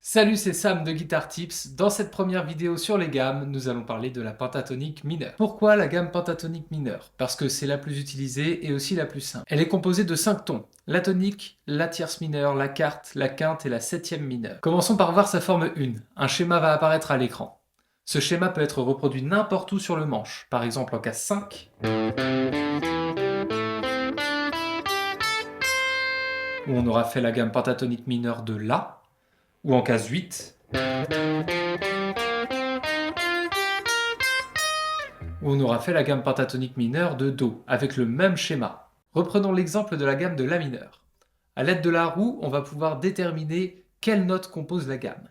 Salut, c'est Sam de Guitar Tips. Dans cette première vidéo sur les gammes, nous allons parler de la pentatonique mineure. Pourquoi la gamme pentatonique mineure? Parce que c'est la plus utilisée et aussi la plus simple. Elle est composée de 5 tons: la tonique, la tierce mineure, la quarte, la quinte et la septième mineure. Commençons par voir sa forme 1. Un schéma va apparaître à l'écran. Ce schéma peut être reproduit n'importe où sur le manche, par exemple en case 5, où on aura fait la gamme pentatonique mineure de La, ou en case 8, où on aura fait la gamme pentatonique mineure de Do, avec le même schéma. Reprenons l'exemple de la gamme de La mineur. À l'aide de la roue, on va pouvoir déterminer quelle note compose la gamme.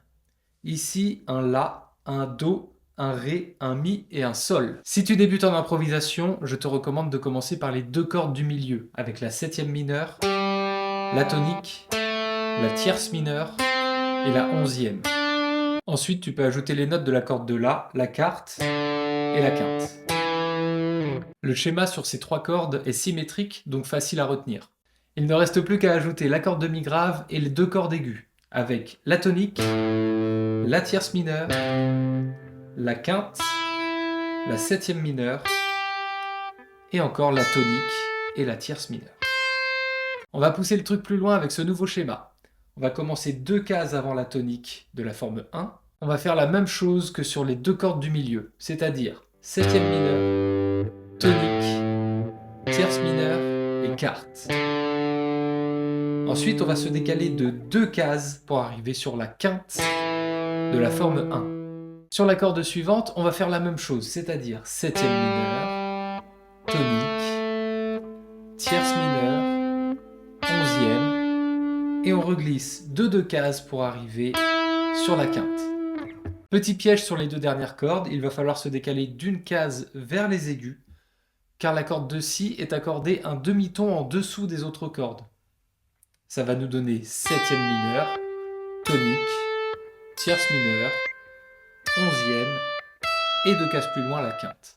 Ici, un La, un Do, un Ré, un Mi et un Sol. Si tu débutes en improvisation, je te recommande de commencer par les 2 cordes du milieu, avec la septième mineure, la tonique, la tierce mineure et la onzième. Ensuite, tu peux ajouter les notes de la corde de la quarte et la quinte. Le schéma sur ces 3 cordes est symétrique, donc facile à retenir. Il ne reste plus qu'à ajouter la corde de mi grave et les 2 cordes aiguës, avec la tonique, la tierce mineure, la quinte, la septième mineure, et encore la tonique et la tierce mineure. On va pousser le truc plus loin avec ce nouveau schéma. On va commencer 2 cases avant la tonique de la forme 1. On va faire la même chose que sur les 2 cordes du milieu, c'est-à-dire septième mineure, tonique, tierce mineure et quarte. Ensuite, on va se décaler de 2 cases pour arriver sur la quinte de la forme 1. Sur la corde suivante, on va faire la même chose, c'est-à-dire septième mineure, tonique, tierce mineure, onzième, et on reglisse de 2 cases pour arriver sur la quinte. Petit piège sur les 2 dernières cordes, il va falloir se décaler d'une case vers les aigus, car la corde de Si est accordée un demi-ton en dessous des autres cordes. Ça va nous donner septième mineure, tonique, tierce mineure, onzième, et 2 cases plus loin la quinte.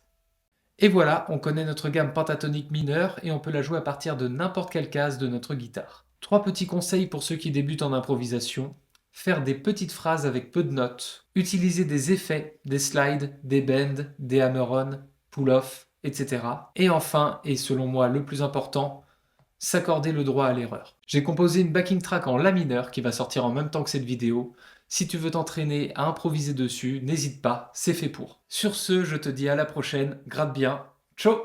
Et voilà, on connaît notre gamme pentatonique mineure et on peut la jouer à partir de n'importe quelle case de notre guitare. 3 petits conseils pour ceux qui débutent en improvisation: faire des petites phrases avec peu de notes, utiliser des effets, des slides, des bends, des hammer-on, pull-off, etc. Et enfin, et selon moi le plus important, s'accorder le droit à l'erreur. J'ai composé une backing track en La mineur qui va sortir en même temps que cette vidéo. Si tu veux t'entraîner à improviser dessus, n'hésite pas, c'est fait pour. Sur ce, je te dis à la prochaine, gratte bien, ciao!